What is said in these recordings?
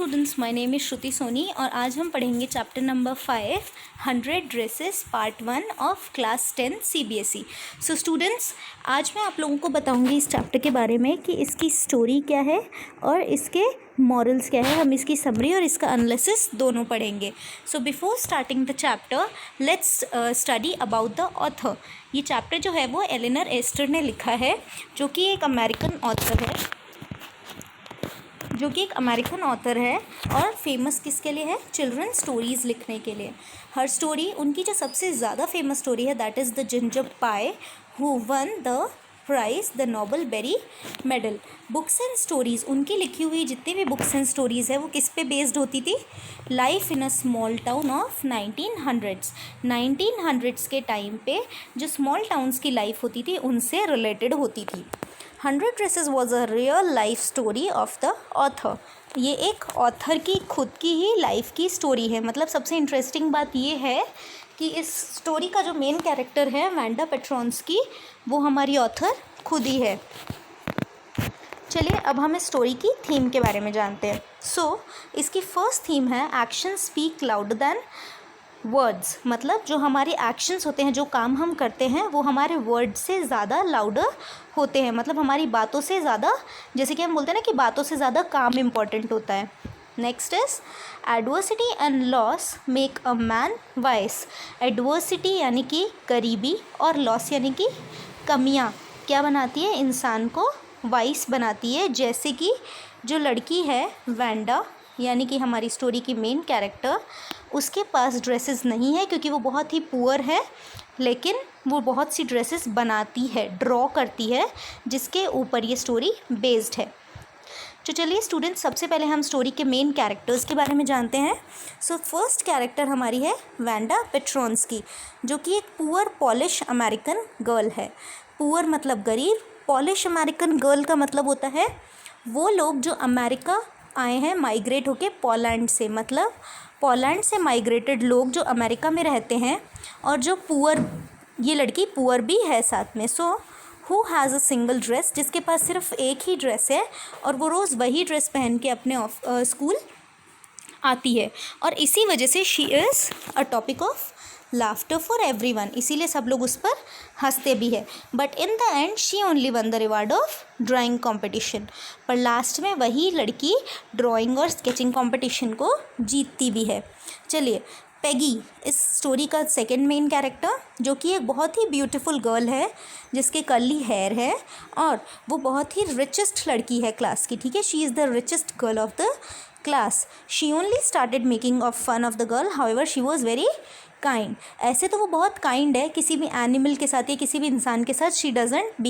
Students, my name is श्रुति सोनी और आज हम पढ़ेंगे chapter number 5 100 dresses part 1 of class 10 CBSE। So students, आज मैं आप लोगों को बताऊंगी इस चैप्टर के बारे में कि इसकी स्टोरी क्या है और इसके मॉरल्स क्या है। हम इसकी समरी और इसका एनालिसिस दोनों पढ़ेंगे। So before starting the chapter let's study about the author. ये चैप्टर जो है वो एलिनर एस्टर ने लिखा है, जो कि एक अमेरिकन ऑथर है और फेमस किसके लिए है? चिल्ड्रन स्टोरीज़ लिखने के लिए। हर स्टोरी, उनकी जो सबसे ज़्यादा फेमस स्टोरी है that is the Ginger Pye who won the prize the Newbery medal. Books and stories, उनकी लिखी हुई जितनी भी बुक्स एंड स्टोरीज़ है वो किस पे बेस्ड होती थी? Life in a small town of 1900s के टाइम पे जो स्मॉल टाउन्स की लाइफ होती थी उनसे रिलेटेड होती थी। 100 dresses was a real life story of the author. ये एक ऑथर की खुद की ही लाइफ की स्टोरी है। मतलब सबसे इंटरेस्टिंग बात ये है कि इस स्टोरी का जो मेन कैरेक्टर है वैंडा पेट्रोन्स्की, वो हमारी ऑथर खुद ही है। चलिए अब हम इस स्टोरी की थीम के बारे में जानते हैं। इसकी फर्स्ट थीम है action speak louder than words. मतलब जो हमारे एक्शंस होते हैं, जो काम हम करते हैं, वो हमारे वर्ड से ज़्यादा लाउडर होते हैं। मतलब हमारी बातों से ज़्यादा, जैसे कि हम बोलते हैं ना कि बातों से ज़्यादा काम इम्पॉर्टेंट होता है। Next is adversity and loss make a man vice. Adversity यानी कि गरीबी और लॉस यानी कि कमियाँ क्या बनाती है? इंसान को वाइस बनाती है। जैसे कि जो लड़की है वैंडा, यानी कि हमारी स्टोरी की मेन कैरेक्टर, उसके पास ड्रेसेस नहीं है क्योंकि वो बहुत ही पुअर है, लेकिन वो बहुत सी ड्रेसेस बनाती है, ड्रॉ करती है, जिसके ऊपर ये स्टोरी बेस्ड है। तो चलिए स्टूडेंट्स, सबसे पहले हम स्टोरी के मेन कैरेक्टर्स के बारे में जानते हैं। फर्स्ट कैरेक्टर हमारी है वैंडा पेट्रोन्स्की, जो कि एक पुअर पॉलिश अमेरिकन गर्ल है। पुअर मतलब गरीब, पॉलिश अमेरिकन गर्ल का मतलब होता है वो लोग जो अमेरिका आए हैं माइग्रेट होके पोलैंड से। मतलब पोलैंड से माइग्रेटेड लोग जो अमेरिका में रहते हैं, और जो पुअर, ये लड़की पुअर भी है साथ में। Who has a single dress, जिसके पास सिर्फ एक ही ड्रेस है और वो रोज़ वही ड्रेस पहन के अपने स्कूल आती है, और इसी वजह से she is a topic of laughter for everyone. इसीलिए सब लोग उस पर हंसते भी है। But in the end she only one the reward of drawing competition. पर लास्ट में वही लड़की ड्राइंग और स्केचिंग कॉम्पिटिशन को जीतती भी है। चलिए, पेगी इस स्टोरी का सेकंड मेन कैरेक्टर, जो कि एक बहुत ही ब्यूटीफुल गर्ल है जिसके कर्ली हेयर है और वो बहुत ही रिचेस्ट लड़की है क्लास की। ठीक है, she is the richest girl of the class. She only started making of fun of the girl, however she was very kind. ऐसे तो वो बहुत काइंड है, किसी भी एनिमल के साथ या किसी भी इंसान के साथ she doesn't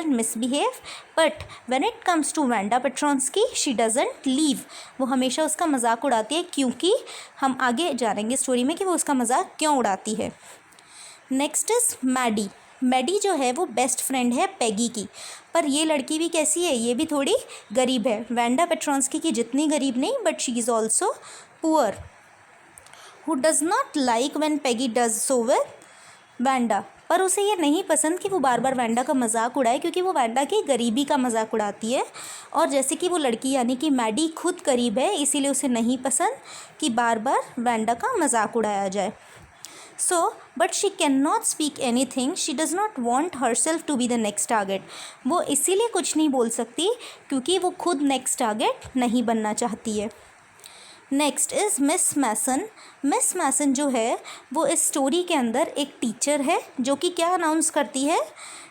misbehave. But when it comes to Wanda Petronski she doesn't leave. वो हमेशा उसका मजाक उड़ाती है, क्योंकि हम आगे जानेंगे स्टोरी में कि वो उसका मजाक क्यों उड़ाती है। Next is Maddie. मैडी जो है वो बेस्ट फ्रेंड है पेगी की। पर ये लड़की भी कैसी है? ये भी थोड़ी गरीब है। वैंडा पेट्रोन्स्की की जितनी गरीब नहीं, but she is also poor. Who does not like when Peggy does so with Wanda। पर उसे ये नहीं पसंद कि वो बार बार वैंडा का मजाक उड़ाए, क्योंकि वो वैंडा की गरीबी का मजाक उड़ाती है। और जैसे कि वो लड़की यानी कि मैडी खुद गरीब है, इसीलिए उसे नहीं पसंद कि बार बार वैंडा का मजाक उड़ाया जाए। But she can not speak anything, she does not want herself to be the next target. वो इसीलिए कुछ नहीं बोल सकती क्योंकि वो खुद नेक्स्ट टारगेट नहीं बनना चाहती है। Next is Miss Mason. Miss Mason जो है वो इस स्टोरी के अंदर एक टीचर है, जो कि क्या अनाउंस करती है?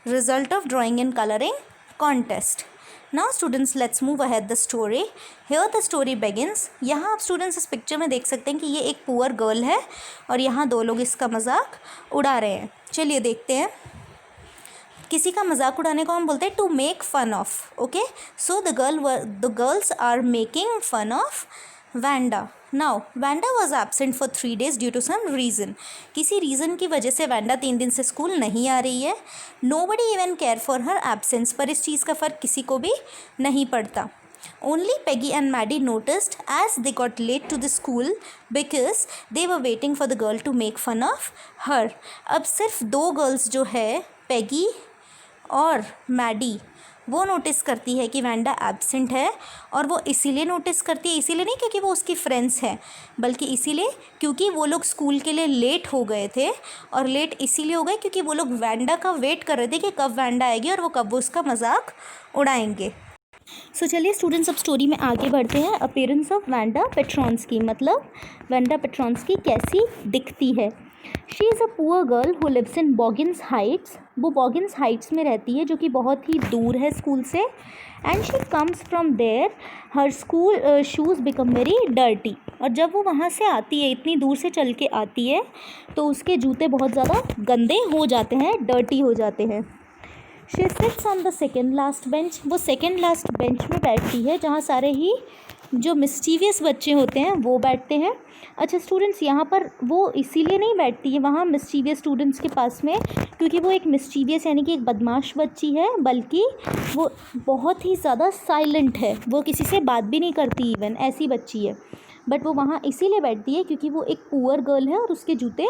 Result of drawing and colouring contest. Now students, let's move ahead the story. Here the story begins. यहाँ आप स्टूडेंट्स इस पिक्चर में देख सकते हैं कि ये एक पुअर गर्ल है और यहाँ दो लोग इसका मजाक उड़ा रहे हैं। चलिए देखते हैं। किसी का मजाक उड़ाने को हम बोलते हैं to make fun of. Okay, so the girls are making fun of Wanda. Now Wanda was absent for 3 days due to some reason. किसी रीज़न की वजह से वैंडा 3 दिन से स्कूल नहीं आ रही है। Nobody even care for her absence. पर इस चीज़ का फ़र्क किसी को भी नहीं पड़ता। Only Peggy and Maddie noticed as they got late to the school because they were waiting for the girl to make fun of her. अब सिर्फ दो गर्ल्स जो है, पेगी और मैडी, वो नोटिस करती है कि वैंडा एब्सेंट है, और वो इसीलिए नोटिस करती है, इसीलिए नहीं क्योंकि वो उसकी फ्रेंड्स है, बल्कि इसीलिए क्योंकि वो लोग स्कूल के लिए लेट हो गए थे, और लेट इसीलिए हो गए क्योंकि वो लोग वैंडा का वेट कर रहे थे कि कब वैंडा आएगी और वो कब उसका मजाक उड़ाएंगे। सो चलिए स्टूडेंट्स, अब स्टोरी में आगे बढ़ते हैं। अपीयरेंस ऑफ वैंडा पेट्रॉन्स्की, मतलब वैंडा पेट्रॉन्स्की कैसी दिखती है। She is a poor girl who lives in Boggins Heights. वो बॉगिन्स हाइट्स में रहती है जो कि बहुत ही दूर है स्कूल से। And she comes from there her school shoes become very dirty. और जब वो वहाँ से आती है, इतनी दूर से चल के आती है, तो उसके जूते बहुत ज़्यादा गंदे हो जाते हैं, डर्टी हो जाते हैं। She sits on the second last bench. वो सेकेंड लास्ट बेंच में बैठती है जहाँ सारे ही जो मिस्चीवियस बच्चे होते हैं वो बैठते हैं। अच्छा स्टूडेंट्स, यहाँ पर वो इसीलिए नहीं बैठती है वहाँ मिस्चीवियस स्टूडेंट्स के पास में क्योंकि वो एक मिस्चीवियस यानी कि एक बदमाश बच्ची है, बल्कि वो बहुत ही ज़्यादा साइलेंट है, वो किसी से बात भी नहीं करती, इवन ऐसी बच्ची है। बट वो वहाँ इसीलिए बैठती है क्योंकि वो एक पुअर गर्ल है और उसके जूते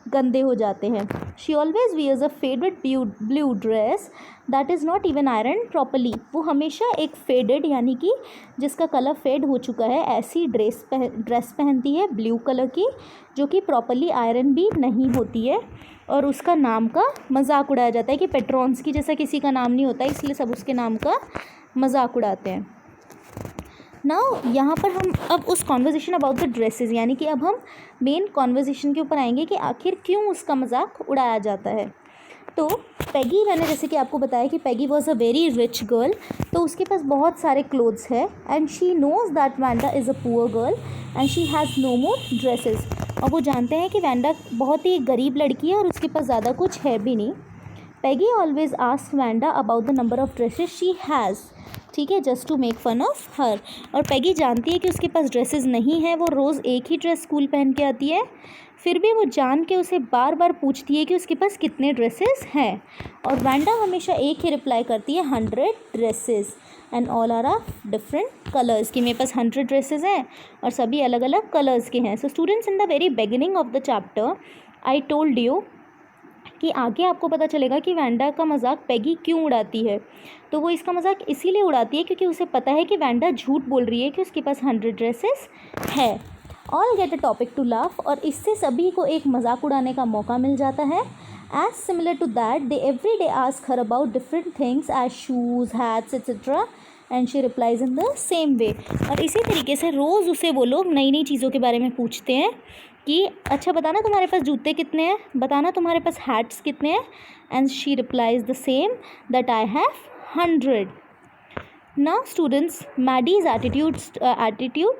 गंदे हो जाते हैं। She always wears a faded blue dress that is not even iron properly. वो हमेशा एक फेडेड यानी कि जिसका कलर फेड हो चुका है ऐसी ड्रेस पहनती है ब्लू कलर की, जो कि प्रॉपरली आयरन भी नहीं होती है। और उसका नाम का मजाक उड़ाया जाता है कि पेट्रॉन्स्की जैसा किसी का नाम नहीं होता, इसलिए सब उसके नाम का मजाक उड़ाते हैं। नाउ यहाँ पर हम अब उस कॉन्वर्जेसन अबाउट द ड्रेसेस, यानी कि अब हम मेन कॉन्वर्जेसन के ऊपर आएंगे कि आखिर क्यों उसका मजाक उड़ाया जाता है। तो पैगी, मैंने जैसे कि आपको बताया कि Peggy was a very rich girl, तो उसके पास बहुत सारे क्लोथ्स है। And she knows that Wanda is a poor girl and she has no more dresses. और वो जानते हैं कि वैंडा बहुत ही गरीब लड़की है और उसके पास ज़्यादा कुछ है भी नहीं। Peggy always ask Wanda about the number of dresses she has, ठीक है, just to make fun of her. और पैगी जानती है कि उसके पास ड्रेसेस नहीं है, वो रोज़ एक ही ड्रेस स्कूल पहन के आती है, फिर भी वो जान के उसे बार बार पूछती है कि उसके पास कितने ड्रेसेस हैं। और वैंडा हमेशा एक ही रिप्लाई करती है, 100 dresses and all are of different colours, कि मेरे पास 100 ड्रेसेस हैं और सभी अलग अलग कलर्स के हैं। So students, in the very beginning of the chapter I told you कि आगे आपको पता चलेगा कि वैंडा का मजाक पैगी क्यों उड़ाती है। तो वो इसका मजाक इसीलिए उड़ाती है क्योंकि उसे पता है कि वैंडा झूठ बोल रही है कि उसके पास 100 ड्रेसेस है। All get a topic to laugh, और इससे सभी को एक मजाक उड़ाने का मौका मिल जाता है। As similar to that they every day ask her about different things as shoes, hats etcetera, and she replies in the same way. और इसी तरीके से रोज़ उसे वो लोग नई नई चीज़ों के बारे में पूछते हैं कि अच्छा बताना तुम्हारे पास जूते कितने हैं, बताना तुम्हारे पास हैट्स कितने हैं, and she replies the same that I have 100। Now students, Maddie's attitude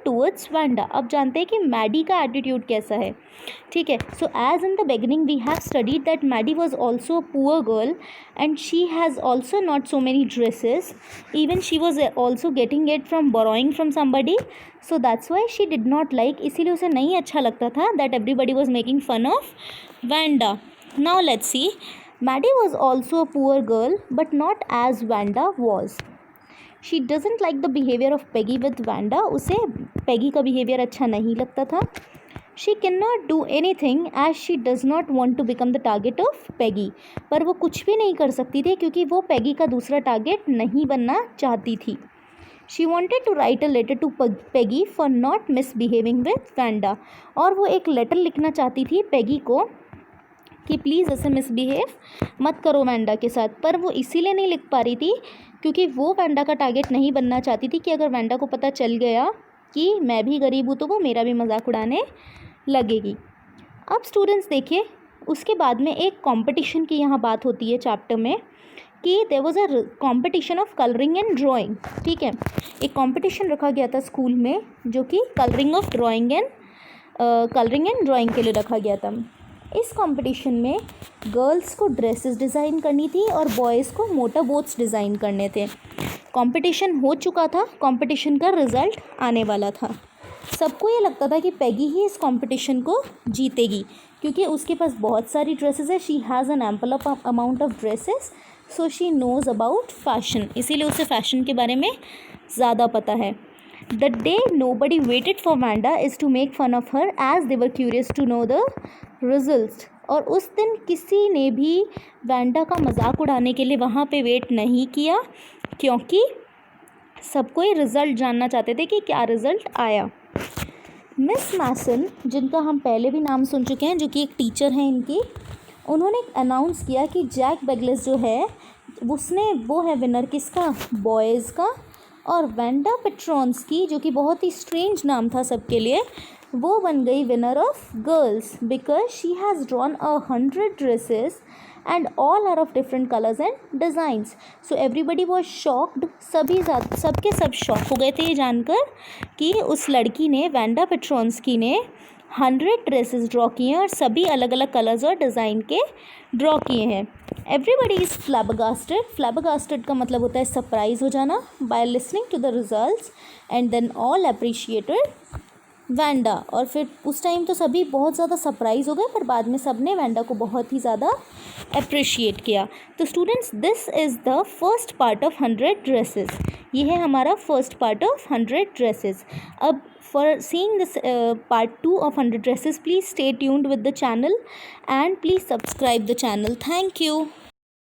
towards Wanda. अब जानते हैं कि मैडी का एटीट्यूड कैसा है, ठीक है। So as in the beginning we have studied that Maddie was also a poor girl and she has also not so many dresses, even she was also getting it from borrowing from somebody, so that's why she did not like, इसीलिए उसे नहीं अच्छा लगता था that everybody was making fun of Wanda. Now let's see, Maddie was also a poor girl but not as Wanda was. She doesn't like the behaviour of Peggy with Wanda, उसे Peggy का behaviour अच्छा नहीं लगता था। She can not do anything as she does not want to become the target of Peggy, पर वो कुछ भी नहीं कर सकती थी क्योंकि वो पैगी का दूसरा टारगेट नहीं बनना चाहती थी। She wanted to write a letter to Peggy for not misbehaving with Wanda, और वो एक लेटर लिखना चाहती थी पैगी को कि प्लीज़ ऐसे मिसबिहेव मत करो वैंडा के साथ, पर वो इसीलिए नहीं लिख पा रही थी क्योंकि वो वैंडा का टारगेट नहीं बनना चाहती थी कि अगर वैंडा को पता चल गया कि मैं भी गरीब हूँ तो वो मेरा भी मजाक उड़ाने लगेगी। अब स्टूडेंट्स देखिए, उसके बाद में एक कंपटीशन की यहाँ बात होती है चैप्टर में कि there was a competition of colouring and drawing, ठीक है। एक कंपटीशन रखा गया था स्कूल में जो कि कलरिंग एंड ड्राइंग के लिए रखा गया था। इस कंपटीशन में गर्ल्स को ड्रेसेस डिज़ाइन करनी थी और बॉयज़ को मोटर बोट्स डिज़ाइन करने थे। कंपटीशन हो चुका था, कंपटीशन का रिज़ल्ट आने वाला था। सबको ये लगता था कि पैगी ही इस कंपटीशन को जीतेगी क्योंकि उसके पास बहुत सारी ड्रेसेस है, she has an ample amount of dresses, so she knows about fashion, इसीलिए उसे फ़ैशन के बारे में ज़्यादा पता है। The day nobody waited for Wanda is to make fun of her as they were curious to know the results. और उस दिन किसी ने भी वैंडा का मजाक उड़ाने के लिए वहाँ पे वेट नहीं किया क्योंकि सब कोई रिज़ल्ट जानना चाहते थे कि क्या रिज़ल्ट आया। मिस मैसन, जिनका हम पहले भी नाम सुन चुके हैं, जो कि एक टीचर हैं इनकी, उन्होंने अनाउंस किया कि जैक बेगलिस जो है वो है विनर किसका, बॉयज़ का, और वेंडा पेट्रोन्स्की, जो कि बहुत ही स्ट्रेंज नाम था सबके लिए, वो बन गई winner of girls because she has drawn 100 dresses and all are of different colours and designs. So everybody was shocked, सबके सब शॉक हो गए थे ये जानकर कि उस लड़की ने, वेंडा पेट्रोन्स्की ने 100 ड्रेसेस ड्रॉ किए हैं और सभी अलग अलग कलर्स और डिज़ाइन के ड्रॉ किए हैं। Everybody is फ्लैबगास्टेड। फ्लैबगास्टेड का मतलब होता है सरप्राइज हो जाना, by listening to the results, and then all appreciated Wanda. और फिर उस टाइम तो सभी बहुत ज़्यादा सरप्राइज हो गए, पर बाद में सब ने वेंडा को बहुत ही ज़्यादा अप्रिशिएट किया। तो students, this is the first part of 100 dresses. ये है हमारा फर्स्ट पार्ट ऑफ 100 ड्रेसेस। अब for seeing this part 2 of 100 dresses, please stay tuned with the channel and please subscribe the channel. Thank you.